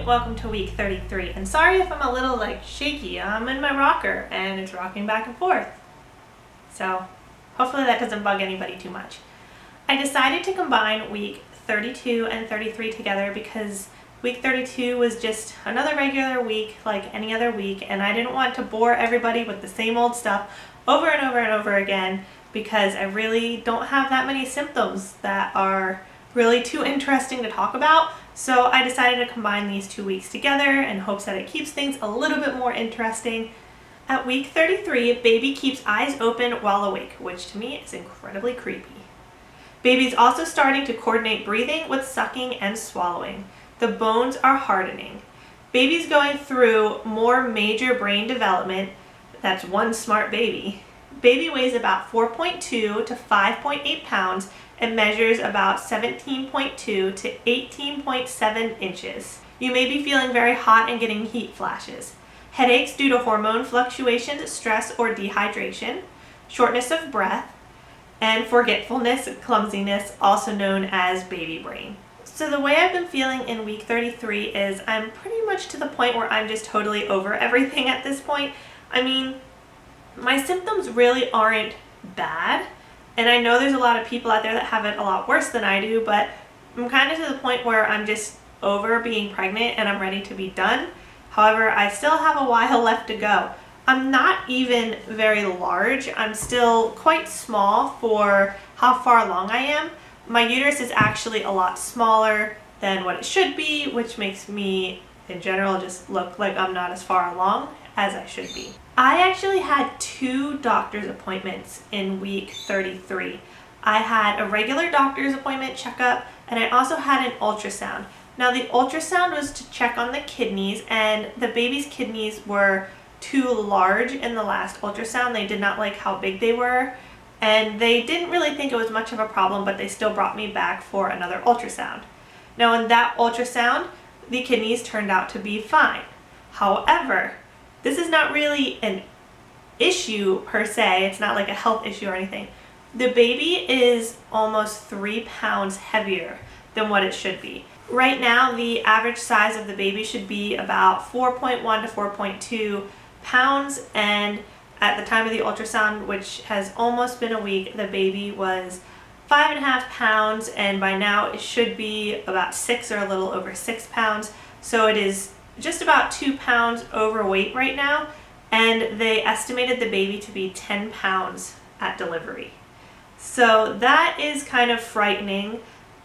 welcome to week 33. And sorry if I'm a little shaky. I'm in my rocker and it's rocking back and forth. So hopefully that doesn't bug anybody too much. I decided to combine week 32 and 33 together because week 32 was just another regular week like any other week, and I didn't want to bore everybody with the same old stuff over and over and over again because I really don't have that many symptoms that are really too interesting to talk about. So I decided to combine these 2 weeks together in hopes that it keeps things a little bit more interesting. At week 33, baby keeps eyes open while awake, which to me is incredibly creepy. Baby's also starting to coordinate breathing with sucking and swallowing. The bones are hardening. Baby's going through more major brain development. That's one smart baby. Baby weighs about 4.2 to 5.8 pounds and measures about 17.2 to 18.7 inches. You may be feeling very hot and getting heat flashes. Headaches due to hormone fluctuations, stress, or dehydration. Shortness of breath. And forgetfulness, clumsiness, also known as baby brain. So the way I've been feeling in week 33 is I'm pretty much to the point where I'm just totally over everything at this point. I mean, my symptoms really aren't bad. And I know there's a lot of people out there that have it a lot worse than I do, but I'm kind of to the point where I'm just over being pregnant and I'm ready to be done. However, I still have a while left to go. I'm not even very large. I'm still quite small for how far along I am. My uterus is actually a lot smaller than what it should be, which makes me, in general, just look like I'm not as far along as I should be. I actually had 2 doctor's appointments in week 33. I had a regular doctor's appointment checkup, and I also had an ultrasound. Now the ultrasound was to check on the kidneys, and the baby's kidneys were too large in the last ultrasound. They did not like how big they were, and they didn't really think it was much of a problem, but they still brought me back for another ultrasound. Now in that ultrasound, the kidneys turned out to be fine. However, this is not really an issue per se. It's not like a health issue or anything. The baby is almost 3 pounds heavier than what it should be. Right now, the average size of the baby should be about 4.1 to 4.2 pounds, and at the time of the ultrasound, which has almost been a week, the baby was 5.5 pounds, and by now it should be about 6 or a little over 6 pounds. So it is just about 2 pounds overweight right now, and they estimated the baby to be 10 pounds at delivery. So that is kind of frightening.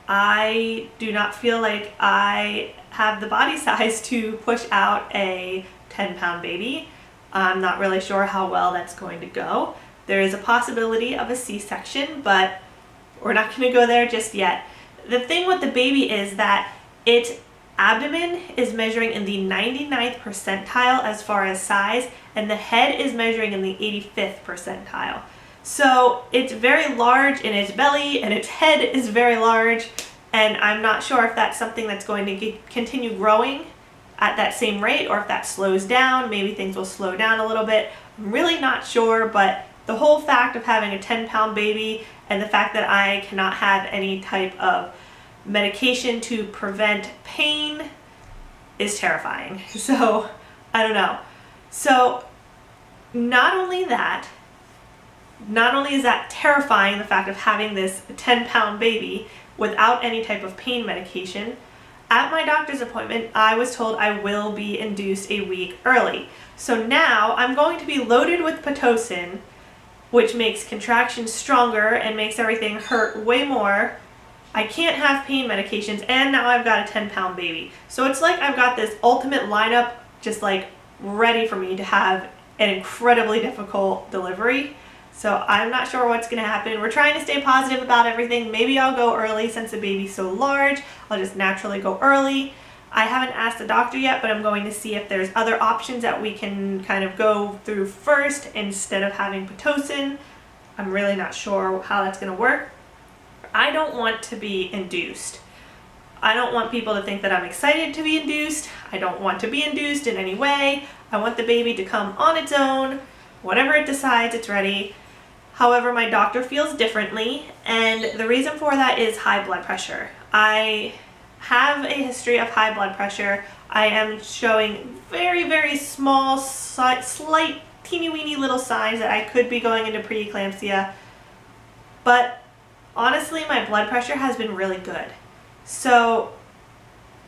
I do not feel like I have the body size to push out a 10-pound baby. I'm not really sure how well that's going to go. There is a possibility of a C-section, but we're not going to go there just yet. The thing with the baby is that its abdomen is measuring in the 99th percentile as far as size, and the head is measuring in the 85th percentile. So it's very large in its belly, and its head is very large, and I'm not sure if that's something that's going to continue growing at that same rate, or if that slows down. Maybe things will slow down a little bit. I'm really not sure, but the whole fact of having a 10-pound baby and the fact that I cannot have any type of medication to prevent pain is terrifying. So I don't know. So not only is that terrifying, the fact of having this 10-pound baby without any type of pain medication, at my doctor's appointment, I was told I will be induced a week early. So now I'm going to be loaded with Pitocin, which makes contractions stronger and makes everything hurt way more. I can't have pain medications, and now I've got a 10-pound baby. So it's like I've got this ultimate lineup just like ready for me to have an incredibly difficult delivery. So I'm not sure what's going to happen. We're trying to stay positive about everything. Maybe I'll go early since the baby's so large. I'll just naturally go early. I haven't asked the doctor yet, but I'm going to see if there's other options that we can kind of go through first instead of having Pitocin. I'm really not sure how that's going to work. I don't want to be induced. I don't want people to think that I'm excited to be induced. I don't want to be induced in any way. I want the baby to come on its own. Whenever it decides it's ready. However, my doctor feels differently, and the reason for that is high blood pressure. I have a history of high blood pressure. I am showing very, very small, slight, teeny weeny little signs that I could be going into preeclampsia. But honestly, my blood pressure has been really good. So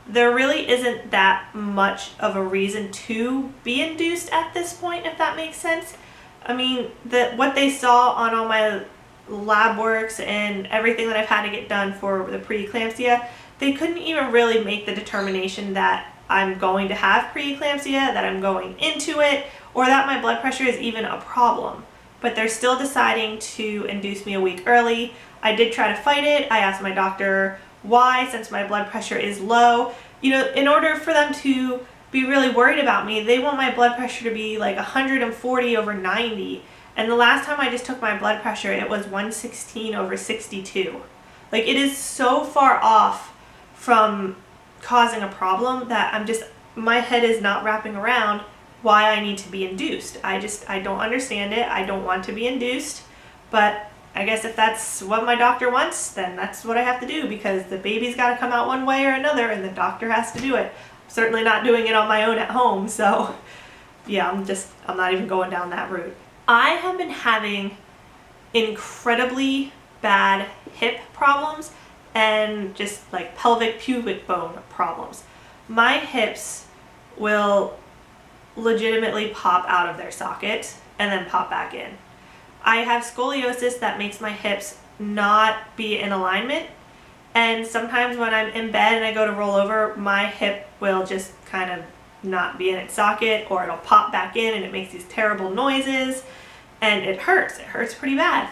there really isn't that much of a reason to be induced at this point, if that makes sense. I mean, what they saw on all my lab works and everything that I've had to get done for the preeclampsia, they couldn't even really make the determination that I'm going to have preeclampsia, that I'm going into it, or that my blood pressure is even a problem. But they're still deciding to induce me a week early. I did try to fight it. I asked my doctor why, since my blood pressure is low. You know, in order for them to be really worried about me, they want my blood pressure to be like 140/90. And the last time I just took my blood pressure, it was 116/62. Like, it is so far off from causing a problem that my head is not wrapping around why I need to be induced. I don't understand it. I don't want to be induced, but I guess if that's what my doctor wants, then that's what I have to do, because the baby's got to come out one way or another and the doctor has to do it. I'm certainly not doing it on my own at home, so yeah, I'm not even going down that route. I have been having incredibly bad hip problems and just like pelvic pubic bone problems. My hips will legitimately pop out of their socket and then pop back in. I have scoliosis that makes my hips not be in alignment, and sometimes when I'm in bed and I go to roll over, my hip will just kind of not be in its socket, or it'll pop back in and it makes these terrible noises and it hurts pretty bad.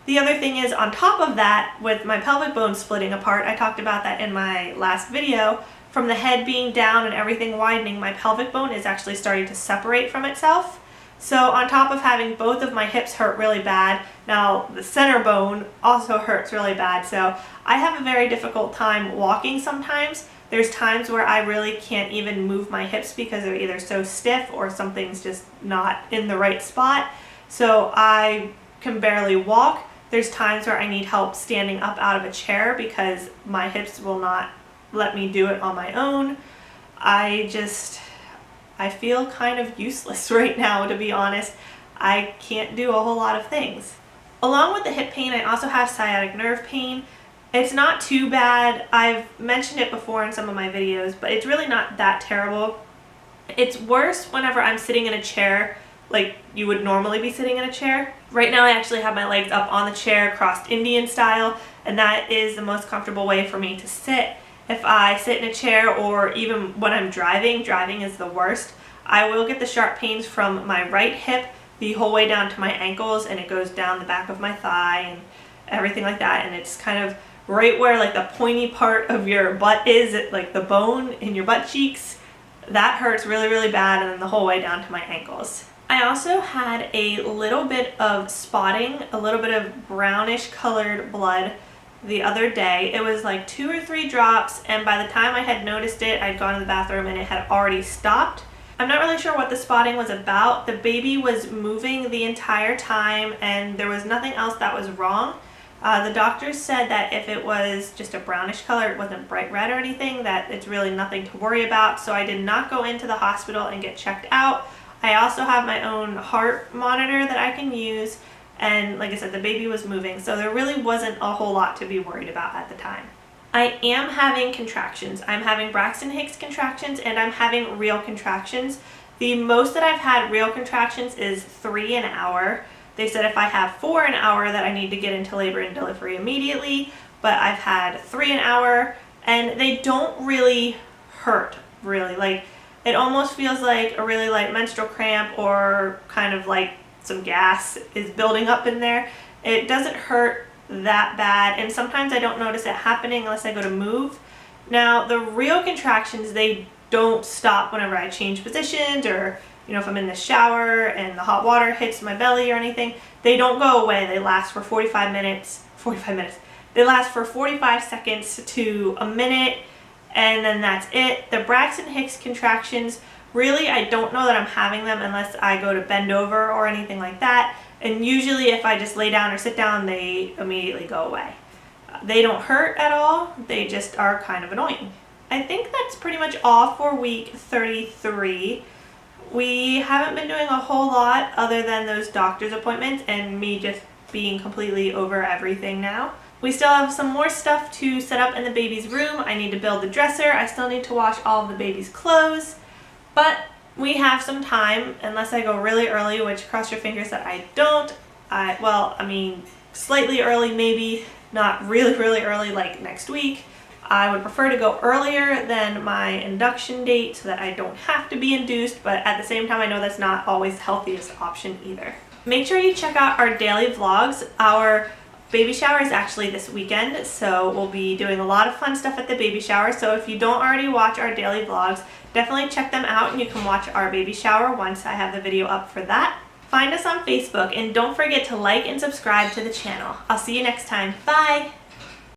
The other thing is, on top of that, with my pelvic bone splitting apart, I talked about that in my last video, from the head being down and everything widening, my pelvic bone is actually starting to separate from itself. So on top of having both of my hips hurt really bad, now the center bone also hurts really bad. So I have a very difficult time walking sometimes. There's times where I really can't even move my hips because they're either so stiff or something's just not in the right spot. So I can barely walk. There's times where I need help standing up out of a chair because my hips will not let me do it on my own. I feel kind of useless right now, to be honest. I can't do a whole lot of things. Along with the hip pain, I also have sciatic nerve pain. It's not too bad. I've mentioned it before in some of my videos, but it's really not that terrible. It's worse whenever I'm sitting in a chair like you would normally be sitting in a chair. Right now I actually have my legs up on the chair, crossed Indian style, and that is the most comfortable way for me to sit. If I sit in a chair, or even when I'm driving is the worst, I will get the sharp pains from my right hip the whole way down to my ankles, and it goes down the back of my thigh and everything like that, and it's kind of right where like the pointy part of your butt is, like the bone in your butt cheeks. That hurts really, really bad, and then the whole way down to my ankles. I also had a little bit of spotting, a little bit of brownish colored blood the other day. It was like 2 or 3 drops, and by the time I had noticed it, I'd gone to the bathroom and it had already stopped. I'm not really sure what the spotting was about. The baby was moving the entire time and there was nothing else that was wrong. The doctors said that if it was just a brownish color, it wasn't bright red or anything, that it's really nothing to worry about. So I did not go into the hospital and get checked out. I also have my own heart monitor that I can use, and like I said, the baby was moving, so there really wasn't a whole lot to be worried about at the time. I am having contractions. I'm having Braxton Hicks contractions, and I'm having real contractions. The most that I've had real contractions is 3 an hour. They said if I have 4 an hour that I need to get into labor and delivery immediately, but I've had 3 an hour, and they don't really hurt, really. Like, it almost feels like a really light menstrual cramp, or kind of like some gas is building up in there. It doesn't hurt that bad, and sometimes I don't notice it happening unless I go to move. Now, the real contractions, they don't stop whenever I change positions, or if I'm in the shower and the hot water hits my belly or anything. They don't go away. They last for 45 minutes. They last for 45 seconds to a minute, and then that's it. The Braxton Hicks contractions, really, I don't know that I'm having them unless I go to bend over or anything like that. And usually if I just lay down or sit down, they immediately go away. They don't hurt at all. They just are kind of annoying. I think that's pretty much all for week 33. We haven't been doing a whole lot other than those doctor's appointments and me just being completely over everything now. We still have some more stuff to set up in the baby's room. I need to build the dresser. I still need to wash all of the baby's clothes. But we have some time, unless I go really early, which cross your fingers that I don't. I mean, slightly early maybe, not really, really early like next week. I would prefer to go earlier than my induction date so that I don't have to be induced, but at the same time I know that's not always the healthiest option either. Make sure you check out our daily vlogs. Our baby shower is actually this weekend, so we'll be doing a lot of fun stuff at the baby shower. So if you don't already watch our daily vlogs, definitely check them out and you can watch our baby shower once I have the video up for that. Find us on Facebook and don't forget to like and subscribe to the channel. I'll see you next time. Bye!